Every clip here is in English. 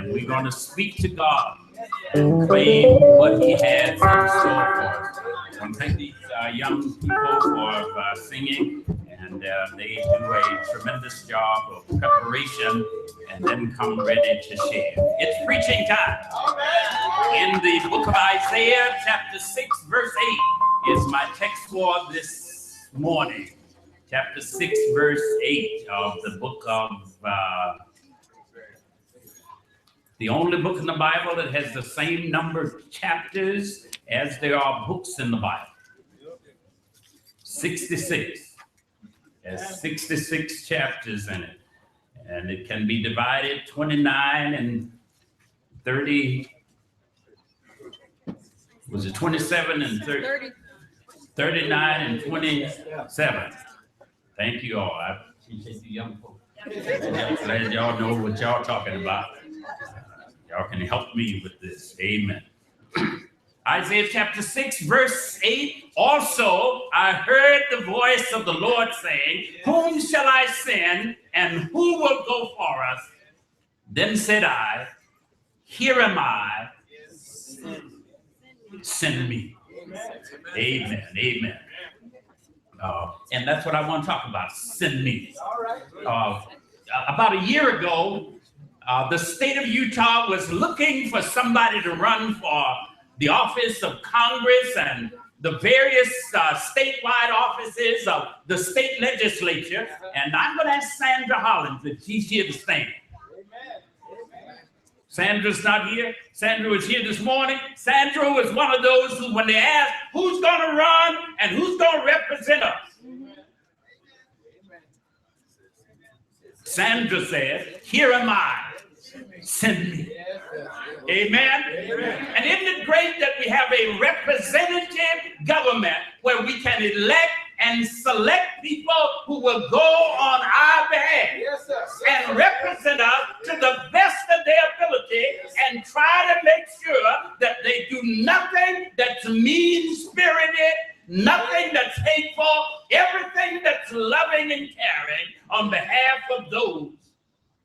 and we're going to speak to God and claim what He has in store for us. I want to thank these young people for singing, and they do a tremendous job of preparation and then come ready to share. It's preaching time. In the book of Isaiah, chapter 6, verse 8 is my text for this morning. Chapter 6, verse 8 of the book of, the only book in the Bible that has the same number of chapters as there are books in the Bible. 66. There's 66 chapters in it. And it can be divided 29 and 30. Was it 27 and 30? 39 and 27. Thank you all. I appreciate the young folks. Glad y'all know what y'all talking about. Y'all can help me with this. Amen. Isaiah chapter 6, verse 8. Also, I heard the voice of the Lord saying, whom shall I send, and who will go for us? Then said I, here am I, send me. Amen. Amen. And that's what I want to talk about, send me. About a year ago, the state of Utah was looking for somebody to run for the office of Congress and the various statewide offices of the state legislature. And I'm going to ask Sandra Hollins if she's here to stand. Sandra's not here. Sandra was here this morning. Sandra was one of those who, when they asked who's going to run and who's going to represent us, Sandra said, here am I, send me. Amen. And isn't it great that we have a representative government where we can elect and select people who will go on our behalf and represent us to the best of their ability and try to make sure that they do nothing that's mean-spirited, nothing that's hateful, everything that's loving and caring on behalf of those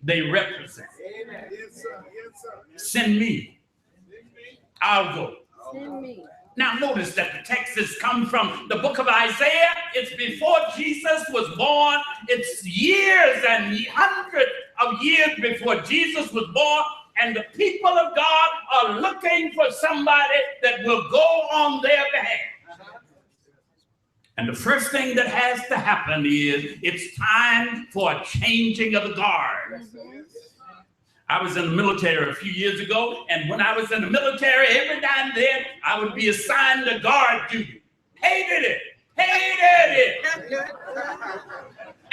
they represent. Amen. Yes, sir. Yes, sir. Send me. I'll go. Send me. Now notice that the text has come from the book of Isaiah. It's before Jesus was born. It's years and hundreds of years before Jesus was born. And the people of God are looking for somebody that will go on their behalf. And the first thing that has to happen is it's time for a changing of the guard. I was in the military a few years ago, and when I was in the military, every now and then I would be assigned to guard duty. Hated it.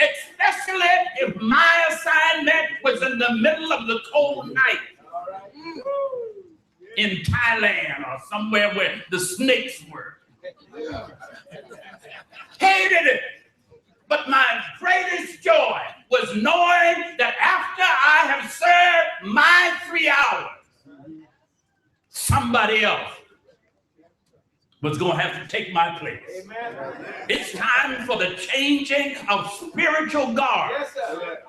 Especially if my assignment was in the middle of the cold night in Thailand or somewhere where the snakes were. Hated it. But my greatest joy was knowing that after I have served my 3 hours, somebody else was going to have to take my place. Amen. It's time for the changing of spiritual guard. Yes, sir.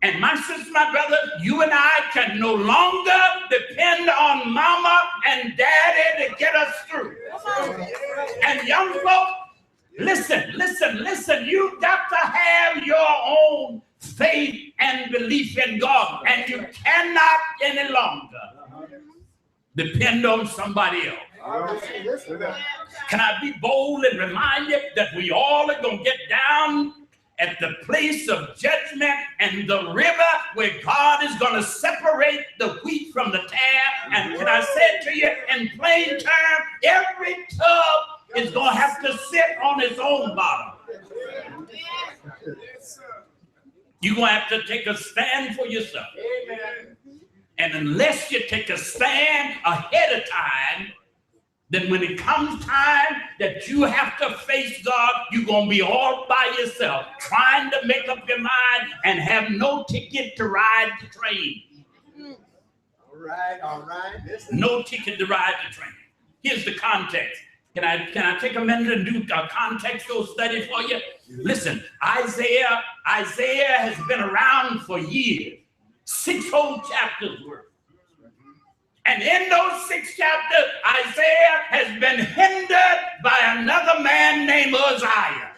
And my sister, my brother, you and I can no longer depend on mama and daddy to get us through. And young folks, listen. You've got to have your own faith and belief in God. And you cannot any longer depend on somebody else. Can I be bold and remind you that we all are going to get down at the place of judgment and the river where God is going to separate the wheat from the tare? And can I say it to you in plain terms, every tub is going to have to sit on its own bottom. You're going to have to take a stand for yourself. And unless you take a stand ahead of time, then when it comes time that you have to face God, you're going to be all by yourself, trying to make up your mind and have no ticket to ride the train. All right. No ticket to ride the train. Here's the context. Can I take a minute and do a contextual study for you? Listen, Isaiah has been around for years. 6 whole chapters worth. And in those 6 chapters, Isaiah has been hindered by another man named Uzziah.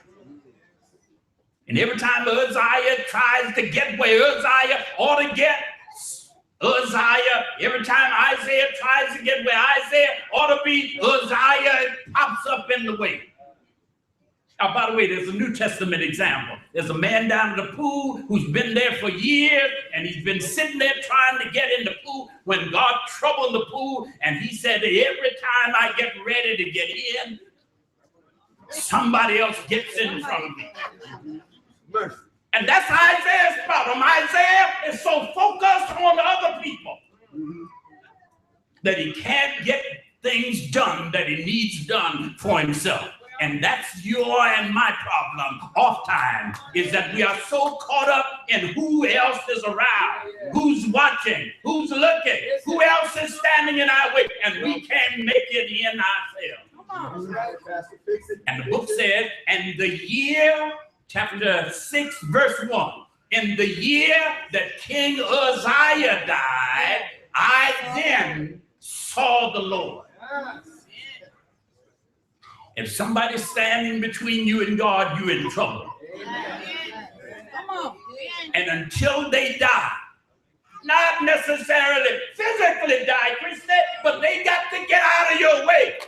And every time Uzziah tries to get where Uzziah ought to get, every time Isaiah tries to get where Isaiah ought to be, Uzziah pops up in the way. Now, by the way, there's a New Testament example. There's a man down in the pool who's been there for years, and he's been sitting there trying to get in the pool when God troubled the pool, and he said, every time I get ready to get in, somebody else gets in front of me. And that's Isaiah's problem. Isaiah is so focused on other people that he can't get things done that he needs done for himself. And that's your and my problem oftentimes, is that we are so caught up in who else is around, who's watching, who's looking, who else is standing in our way, and we can't make it in ourselves. And the book said, and the year, chapter 6, verse 1, in the year that King Uzziah died, I then saw the Lord. If somebody's standing between you and God, you're in trouble. And until they die, not necessarily physically die, Christian, but they got to get out of your way.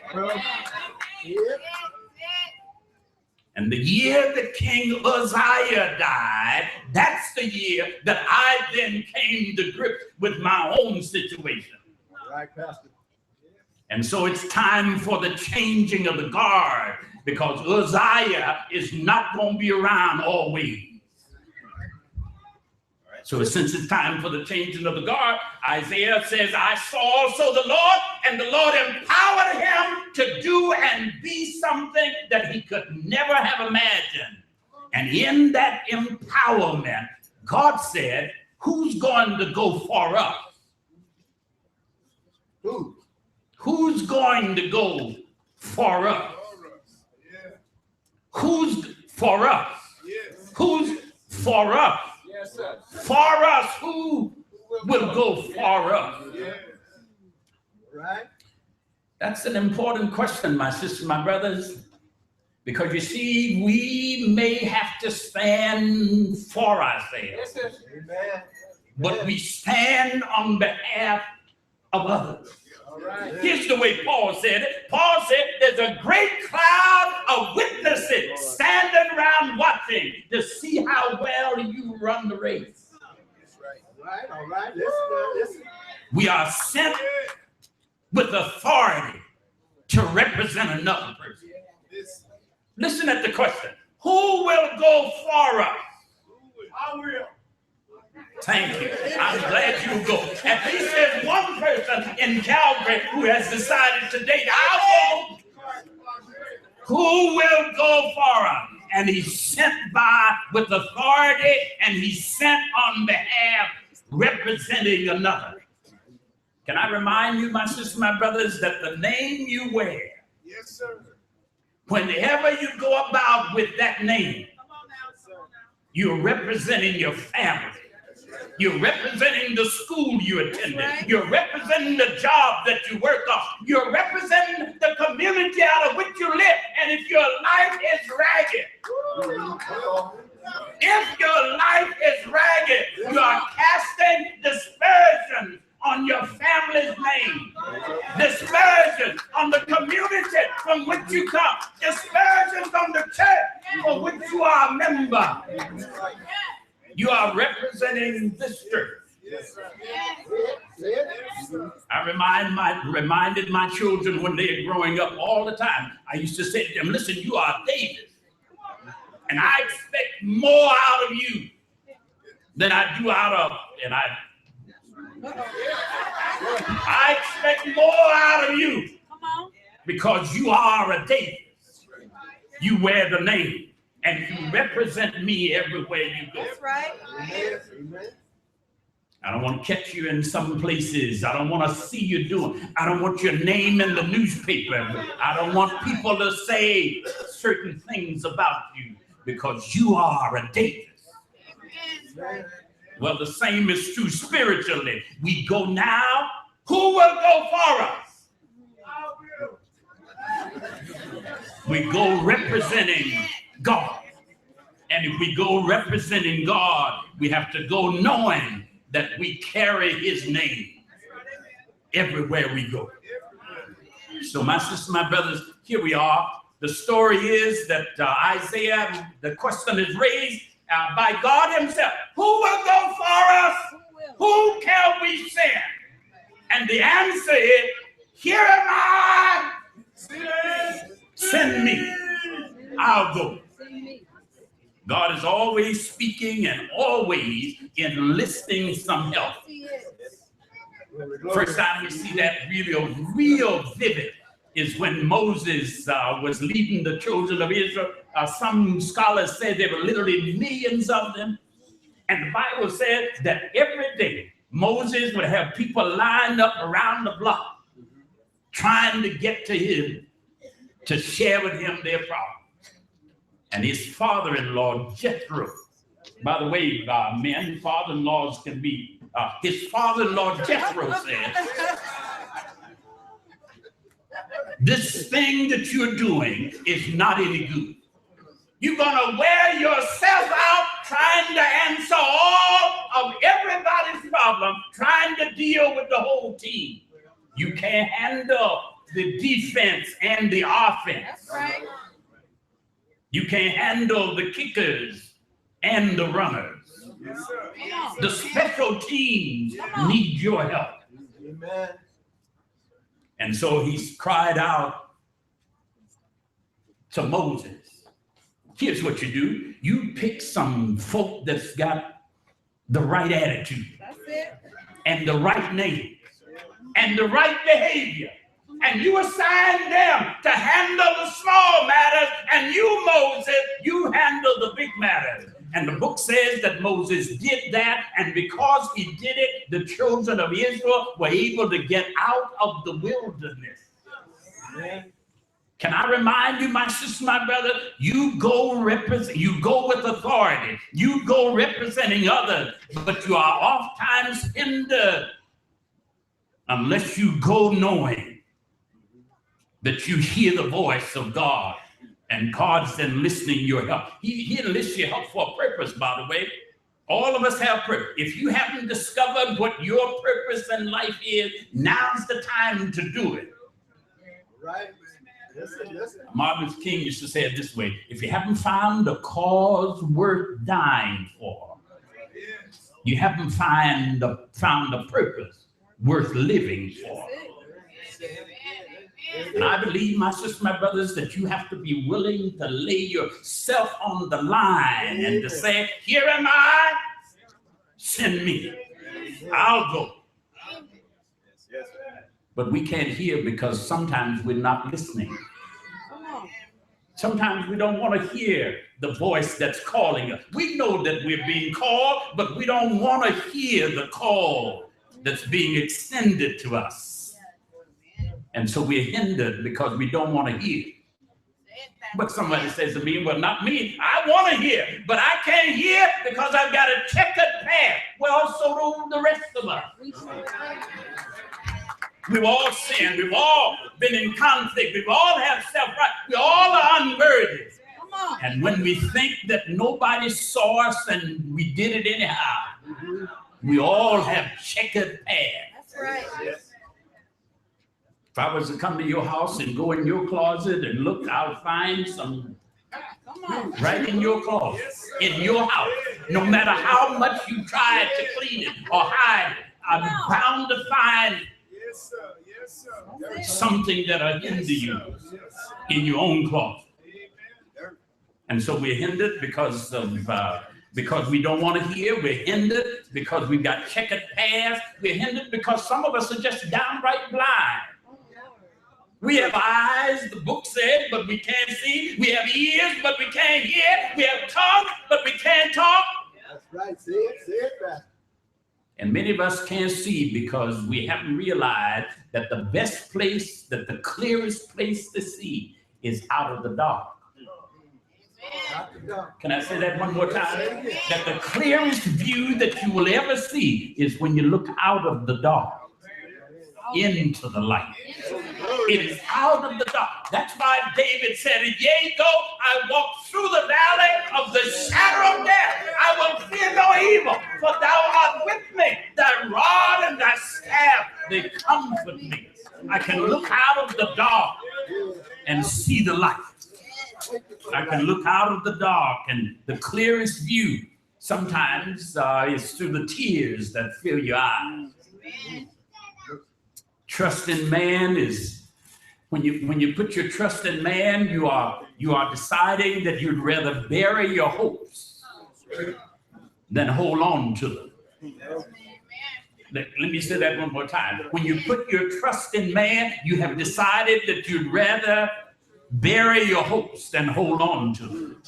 And the year that King Uzziah died, that's the year that I then came to grips with my own situation. Right, Pastor. And so it's time for the changing of the guard, because Uzziah is not going to be around always. So since it's time for the changing of the guard, Isaiah says, I saw also the Lord, and the Lord empowered him to do and be something that he could never have imagined. And in that empowerment, God said, who's going to go for us? Who? Who's going to go for us? Who's for us? Who's for us? For us, who will go for us? Right? That's an important question, my sisters, my brothers, because you see, we may have to stand for ourselves, but we stand on behalf of others. Right. Here's the way Paul said it. Paul said there's a great cloud of witnesses standing around watching to see how well you run the race. Right, all right. Listen. We are sent with authority to represent another person. Listen at the question. Who will go for us? I will. Thank you. I'm glad you go. At least there's one person in Calvary who has decided today, I will. Who will go for us? And he's sent by with authority, and he's sent on behalf representing another. Can I remind you, my sisters, my brothers, that the name you wear, yes, sir, whenever you go about with that name, you're representing your family. You're representing the school you attended. Right. You're representing the job that you work on. You're representing the community out of which you live. And if your life is ragged, you are casting dispersion on your family's name, dispersion on the community from which you come, dispersion on the church for which you are a member. You are representing this church. I reminded my children when they were growing up all the time. I used to say to them, listen, you are David, and I expect more out of you than I do out of, and I expect more out of you because you are a David. You wear the name. And you represent me everywhere you go. That's right. I don't want to catch you in some places. I don't want to see you doing. I don't want your name in the newspaper. I don't want people to say certain things about you because you are a David. Well, the same is true spiritually. We go now Who will go for us? We go representing God. And if we go representing God, we have to go knowing that we carry his name everywhere we go. So my sisters, my brothers, here we are. The story is that Isaiah, the question is raised by God himself. Who will go for us? Who can we send? And the answer is, here am I. Send me. I'll go. God is always speaking and always enlisting some help. First time we see that real vivid is when Moses was leading the children of Israel. Some scholars say there were literally millions of them. And the Bible said that every day Moses would have people lined up around the block trying to get to him to share with him their problems. And his father-in-law, Jethro, by the way, men, father-in-laws can be, his father-in-law, Jethro, said, this thing that you're doing is not any good. You're going to wear yourself out trying to answer all of everybody's problem, trying to deal with the whole team. You can't handle the defense and the offense. That's right. You can't handle the kickers and the runners. Yes, sir. The special teams need your help. Amen. And so he's cried out to Moses. Here's what you do. You pick some folk that's got the right attitude. That's it. And the right name. And the right behavior. And you assign them to handle the small matters, and you, Moses, you handle the big matters. And the book says that Moses did that, and because he did it, the children of Israel were able to get out of the wilderness. Amen. Can I remind you, my sister, my brother, you go with authority. You go representing others, but you are oftentimes hindered unless you go knowing that you hear the voice of God, and God's enlisting your help. He enlists your help for a purpose, by the way. All of us have purpose. If you haven't discovered what your purpose in life is, now's the time to do it. Right. Yes, yes. Martin Luther King used to say it this way: if you haven't found a cause worth dying for, you haven't found a purpose worth living for. And I believe, my sisters, my brothers, that you have to be willing to lay yourself on the line and to say, here am I, send me. I'll go. But we can't hear because sometimes we're not listening. Sometimes we don't want to hear the voice that's calling us. We know that we're being called, but we don't want to hear the call that's being extended to us. And so we're hindered because we don't want to hear. But somebody says to me, well, not me. I want to hear, but I can't hear because I've got a checkered path. Well, so do the rest of us. We've all sinned. We've all been in conflict. We've all have self-right. We all are unworthy. And when we think that nobody saw us and we did it anyhow, we all have checkered paths. That's right. Yes. If I was to come to your house and go in your closet and look, I'll find some right in your closet, in your house. No matter how much you try to clean it or hide it, I'm bound to find something that'll hinder you in your own closet. And so we're hindered because we don't want to hear. We're hindered because we've got checkered paths. We're hindered because some of us are just downright blind. We have eyes, the book said, but we can't see. We have ears, but we can't hear. We have tongue, but we can't talk. That's right. Say it right. And many of us can't see because we haven't realized that the best place, that the clearest place to see is out of the dark. Can I say that one more time? That the clearest view that you will ever see is when you look out of the dark. into the light. It is out of the dark. That's why David said, yea, though I walk through the valley of the shadow of death, I will fear no evil, for thou art with me. Thy rod and thy staff, they comfort me. I can look out of the dark and see the light. I can look out of the dark, and the clearest view sometimes is through the tears that fill your eyes. Trust in man is when you put your trust in man, you are deciding that you'd rather bury your hopes than hold on to them. Let me say that one more time. When you put your trust in man, you have decided that you'd rather bury your hopes than hold on to them.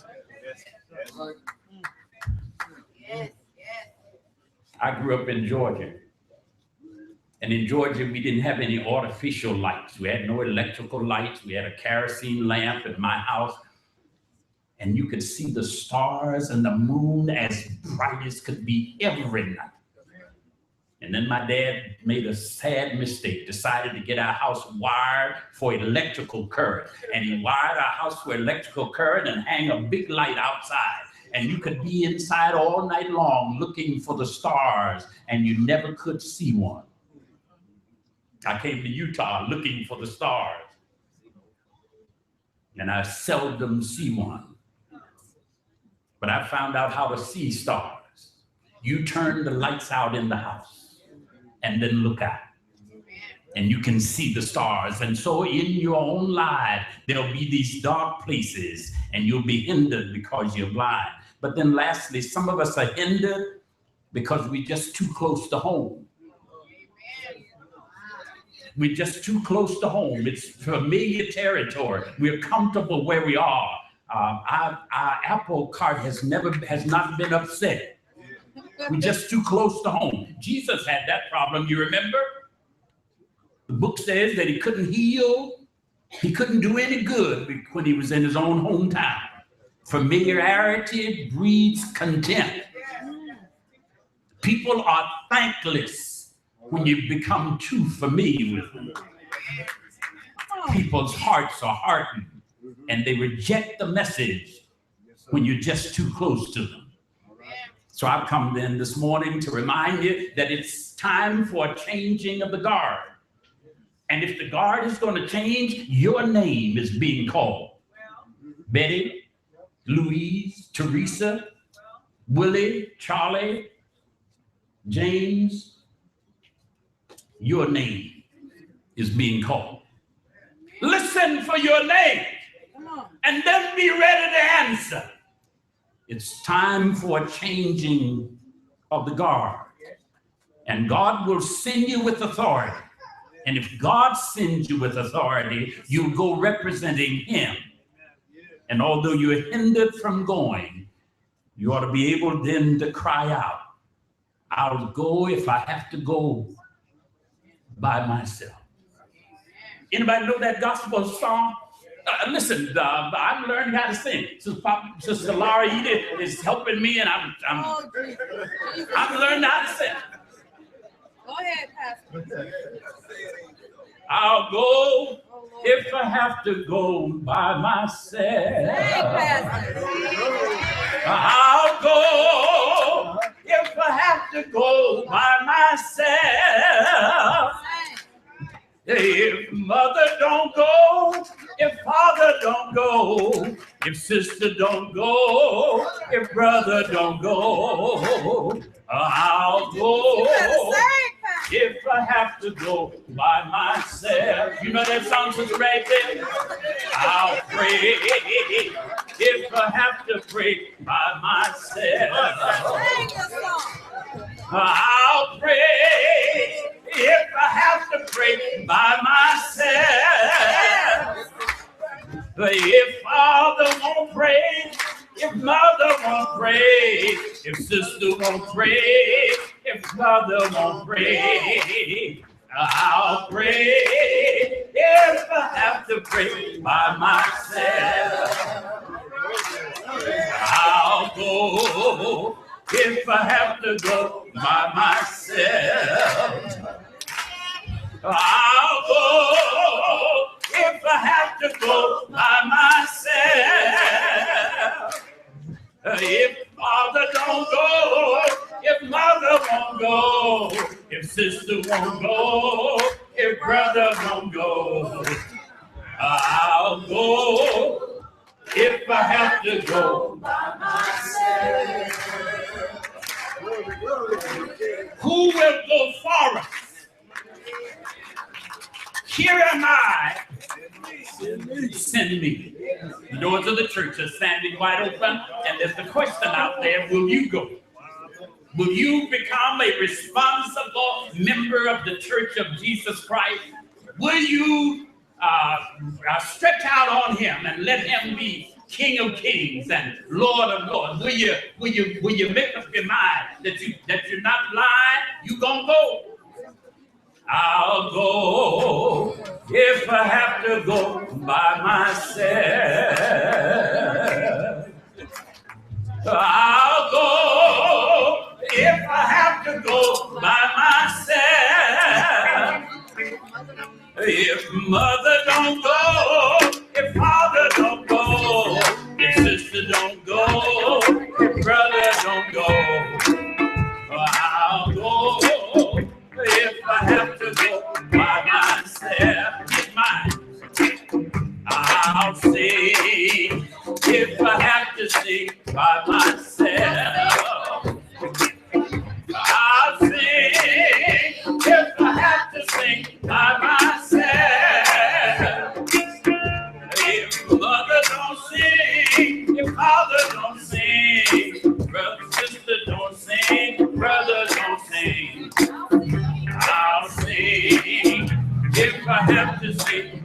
I grew up in Georgia. And in Georgia, we didn't have any artificial lights. We had no electrical lights. We had a kerosene lamp at my house. And you could see the stars and the moon as bright as could be every night. And then my dad made a sad mistake, decided to get our house wired for electrical current. And he wired our house for electrical current and hang a big light outside. And you could be inside all night long looking for the stars, and you never could see one. I came to Utah looking for the stars, and I seldom see one. But I found out how to see stars. You turn the lights out in the house and then look out, and you can see the stars. And so in your own life, there'll be these dark places, and you'll be hindered because you're blind. But then lastly, some of us are hindered because we're just too close to home. We're just too close to home. It's familiar territory. We're comfortable where we are. Our apple cart has not been upset. We're just too close to home. Jesus had that problem, you remember? The book says that he couldn't heal. He couldn't do any good when he was in his own hometown. Familiarity breeds contempt. People are thankless when you become too familiar with them. People's hearts are hardened, and they reject the message when you're just too close to them. So I've come then this morning to remind you that it's time for a changing of the guard. And if the guard is going to change, your name is being called. Betty, Louise, Teresa, Willie, Charlie, James, your name is being called. Listen for your name and then be ready to answer. It's time for a changing of the guard. And God will send you with authority. And if God sends you with authority, you'll go representing him. And although you're hindered from going, you ought to be able then to cry out, I'll go if I have to go by myself. Anybody know that gospel song? Listen, I'm learning how to sing. Sister Laura Edith is helping me, and I'm learning how to sing. Go ahead, Pastor. I'll go if I have to go by myself. Hey, Pastor. I'll go if I have to go by myself. If mother don't go, if father don't go, if sister don't go, if brother don't go, I'll go if I have to go by myself. You know that song was right there? I'll pray if I have to pray by myself. I'll pray if I have to pray by myself. If father won't pray, if mother won't pray, if sister won't pray, if brother won't pray, I'll pray if I have to pray by myself. I'll go if I have to go by myself. I'll go if I have to go by myself. If father don't go, if mother won't go, if sister won't go, if brother won't go, I'll go if I have to go by myself. Who will go for us? Here am I. Send me. The doors of the church are standing wide open, and there's the question out there, will you go? Will you become a responsible member of the Church of Jesus Christ? Will you stretch out on him and let him be King of Kings and Lord of Lords? Will you make up your mind that you're not lying? You gonna go? I'll go if I have to go by myself. I'll go if I have to go by myself. If mother don't go, if father don't go, if sister don't go, if brother don't go, I'll go if I have to go by myself. It's mine. I'll sing if I have to sing by myself. I'll sing if I have to sing by myself. If mother don't sing, if father don't sing, brother, sister don't sing, brother don't sing, I'll sing if I have to sing